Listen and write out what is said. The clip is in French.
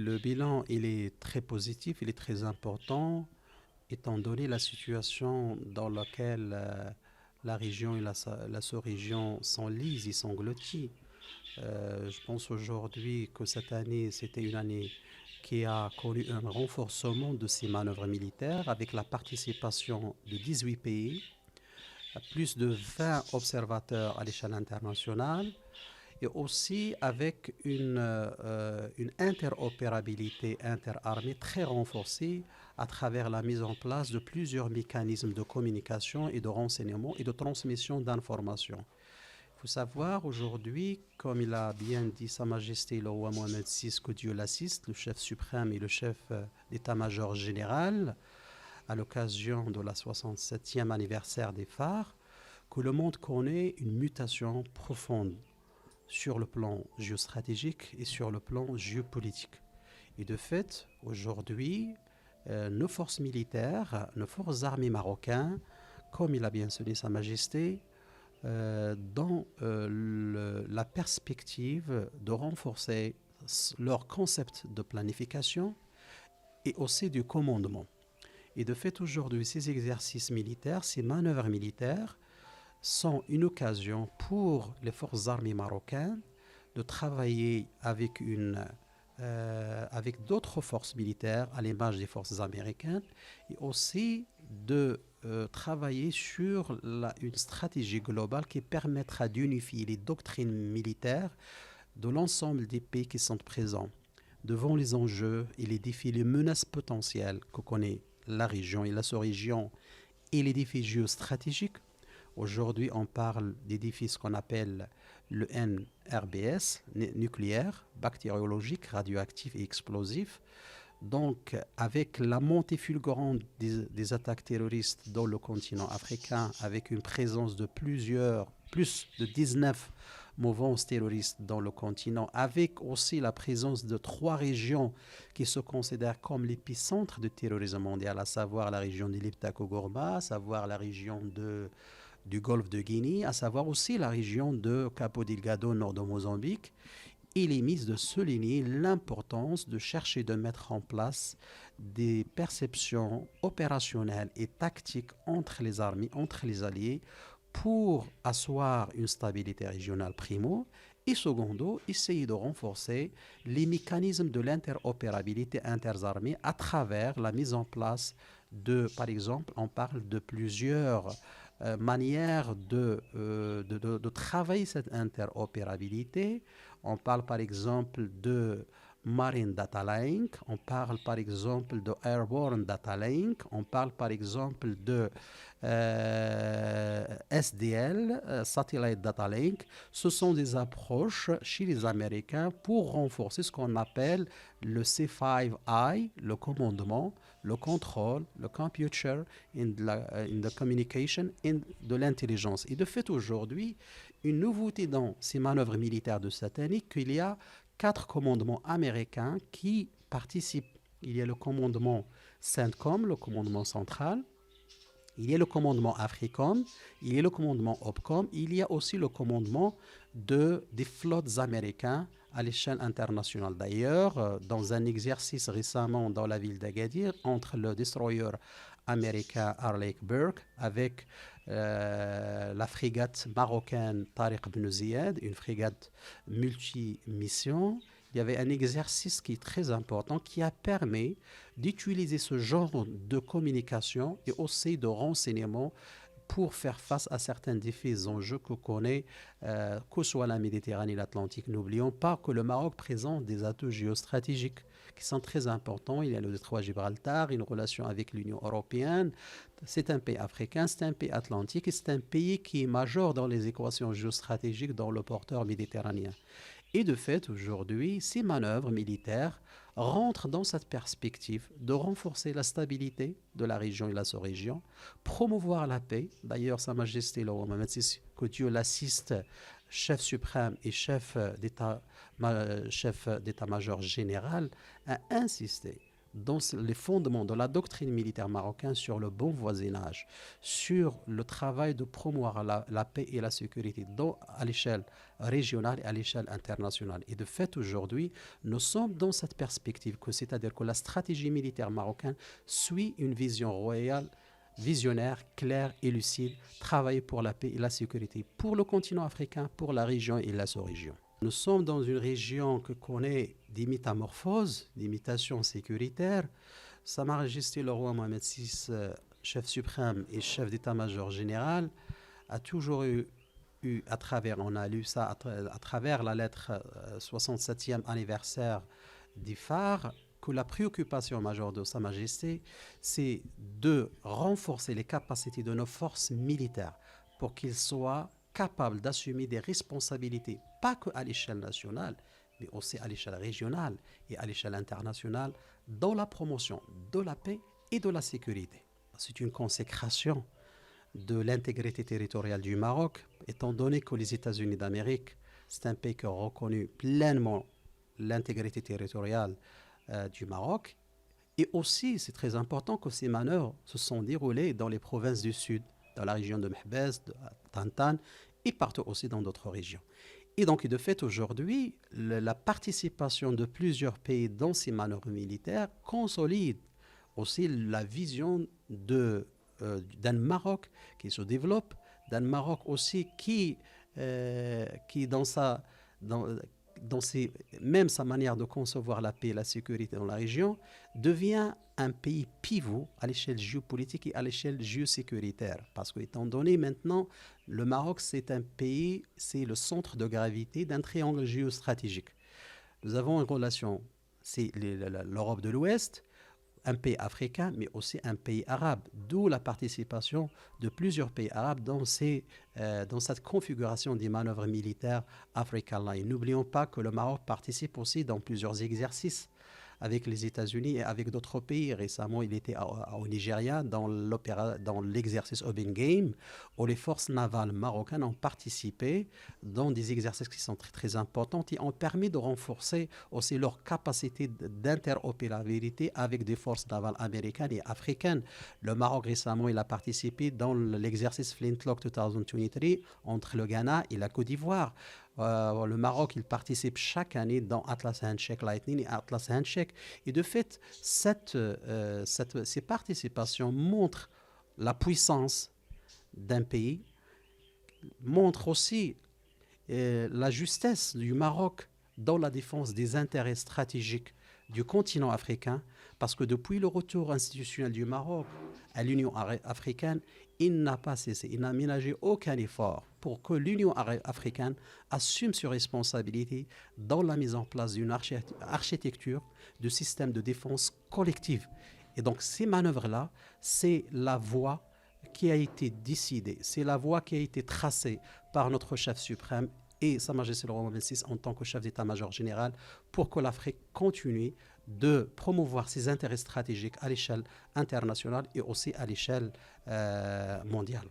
Le bilan, il est très positif, il est très important, étant donné la situation dans laquelle la région et la sous-région s'enlisent et s'engloutissent. Je pense aujourd'hui que cette année, c'était une année qui a connu un renforcement de ces manœuvres militaires avec la participation de 18 pays, plus de 20 observateurs à l'échelle internationale et aussi avec une interopérabilité interarmée très renforcée à travers la mise en place de plusieurs mécanismes de communication et de renseignement et de transmission d'informations. Il faut savoir aujourd'hui, comme il a bien dit Sa Majesté le roi Mohamed VI, que Dieu l'assiste, le chef suprême et le chef d'état-major général, à l'occasion de la 67e anniversaire des phares, que le monde connaît une mutation profonde sur le plan géostratégique et sur le plan géopolitique. Et de fait, aujourd'hui, nos forces militaires, nos forces armées marocaines, comme il a bien sonné Sa Majesté, dans la perspective de renforcer leur concept de planification et aussi du commandement. Et de fait, aujourd'hui, ces exercices militaires, ces manœuvres militaires, sont une occasion pour les forces armées marocaines de travailler avec d'autres forces militaires à l'image des forces américaines et aussi de travailler sur une stratégie globale qui permettra d'unifier les doctrines militaires de l'ensemble des pays qui sont présents devant les enjeux et les défis, les menaces potentielles que connaît la région et la sous-région et les défis géostratégiques. Aujourd'hui, on parle des défis ce qu'on appelle le NRBS, nucléaire, bactériologique, radioactif et explosif. Donc, avec la montée fulgurante des attaques terroristes dans le continent africain, avec une présence de plus de 19 mouvances terroristes dans le continent, avec aussi la présence de 3 régions qui se considèrent comme l'épicentre du terrorisme mondial, à savoir la région de l'Iptako-Gourma, à savoir la région du golfe de Guinée, à savoir aussi la région de Cabo Delgado, nord de Mozambique. Il est mis de souligner l'importance de chercher de mettre en place des perceptions opérationnelles et tactiques entre les armées, entre les alliés, pour asseoir une stabilité régionale primo, et secondo, essayer de renforcer les mécanismes de l'interopérabilité interarmée à travers la mise en place par exemple, on parle de plusieurs manières de travailler cette interopérabilité. On parle par exemple de Marine Data Link, on parle par exemple de Airborne Data Link, on parle par exemple de SDL, Satellite Data Link. Ce sont des approches chez les Américains pour renforcer ce qu'on appelle le C5I, le commandement, le contrôle, le computer, in the communication, in de l'intelligence. Et de fait, aujourd'hui, une nouveauté dans ces manœuvres militaires de cette année, qu'il y a 4 commandements américains qui participent. Il y a le commandement CENTCOM, le commandement central. Il y a le commandement AFRICOM, il y a le commandement OPCOM, il y a aussi le commandement des flottes américaines à l'échelle internationale. D'ailleurs, dans un exercice récemment dans la ville d'Agadir, entre le destroyer américain Arleigh Burke avec la frégate marocaine Tariq Ben Ziyad, une frégate multi-mission, il y avait un exercice qui est très important qui a permis d'utiliser ce genre de communication et aussi de renseignement pour faire face à certains défis et enjeux que connaît, que soit la Méditerranée et l'Atlantique. N'oublions pas que le Maroc présente des atouts géostratégiques qui sont très importants. Il y a le détroit Gibraltar, une relation avec l'Union européenne. C'est un pays africain, c'est un pays atlantique et c'est un pays qui est majeur dans les équations géostratégiques dans le porteur méditerranéen. Et de fait, aujourd'hui, ces manœuvres militaires rentrent dans cette perspective de renforcer la stabilité de la région et la sous-région, promouvoir la paix. D'ailleurs, Sa Majesté le roi Mohamed VI, que Dieu l'assiste, chef suprême et chef d'état-major général, a insisté dans les fondements de la doctrine militaire marocaine sur le bon voisinage, sur le travail de promouvoir la paix et la sécurité à l'échelle régionale et à l'échelle internationale. Et de fait, aujourd'hui, nous sommes dans cette perspective, c'est-à-dire que la stratégie militaire marocaine suit une vision royale, visionnaire, claire et lucide, travailler pour la paix et la sécurité pour le continent africain, pour la région et la sous-région. Nous sommes dans une région que connaît des métamorphoses, des mutations sécuritaires. Sa Majesté le roi Mohamed VI, chef suprême et chef d'état-major général, a toujours eu à travers, on a lu ça à travers la lettre 67e anniversaire d'IFAR, que la préoccupation majeure de Sa Majesté, c'est de renforcer les capacités de nos forces militaires pour qu'ils soient capables d'assumer des responsabilités, pas qu'à l'échelle nationale, mais aussi à l'échelle régionale et à l'échelle internationale, dans la promotion de la paix et de la sécurité. C'est une consécration de l'intégrité territoriale du Maroc, étant donné que les États-Unis d'Amérique, c'est un pays qui a reconnu pleinement l'intégrité territoriale du Maroc. Et aussi, c'est très important que ces manœuvres se sont déroulées dans les provinces du Sud, dans la région de Mehbez, de Tantan, et partout aussi dans d'autres régions. Et donc, de fait, aujourd'hui, la participation de plusieurs pays dans ces manœuvres militaires consolide aussi la vision d'un Maroc qui se développe, d'un Maroc aussi qui même sa manière de concevoir la paix et la sécurité dans la région, devient un pays pivot à l'échelle géopolitique et à l'échelle géosécuritaire. Parce que, étant donné maintenant, le Maroc, c'est un pays, c'est le centre de gravité d'un triangle géostratégique. Nous avons une relation, c'est l'Europe de l'Ouest, un pays africain, mais aussi un pays arabe, d'où la participation de plusieurs pays arabes dans cette configuration des manœuvres militaires Africa Line. N'oublions pas que le Maroc participe aussi dans plusieurs exercices avec les États-Unis et avec d'autres pays. Récemment, il était au Nigeria dans l'exercice Open Game, où les forces navales marocaines ont participé dans des exercices qui sont très, très importants et ont permis de renforcer aussi leur capacité d'interopérabilité avec des forces navales américaines et africaines. Le Maroc, récemment, il a participé dans l'exercice Flintlock 2023 entre le Ghana et la Côte d'Ivoire. Le Maroc, il participe chaque année dans Atlas Handshake Lightning et Atlas Handshake. Et de fait, ces participations montrent la puissance d'un pays, montrent aussi la justesse du Maroc dans la défense des intérêts stratégiques du continent africain, parce que depuis le retour institutionnel du Maroc à l'Union africaine, il n'a pas cessé, il n'a ménagé aucun effort pour que l'Union africaine assume ses responsabilités dans la mise en place d'une architecture de système de défense collective. Et donc ces manœuvres-là, c'est la voie qui a été décidée, c'est la voie qui a été tracée par notre chef suprême et Sa Majesté le roi Mohamed VI en tant que chef d'état-major général pour que l'Afrique continue de promouvoir ses intérêts stratégiques à l'échelle internationale et aussi à l'échelle mondiale.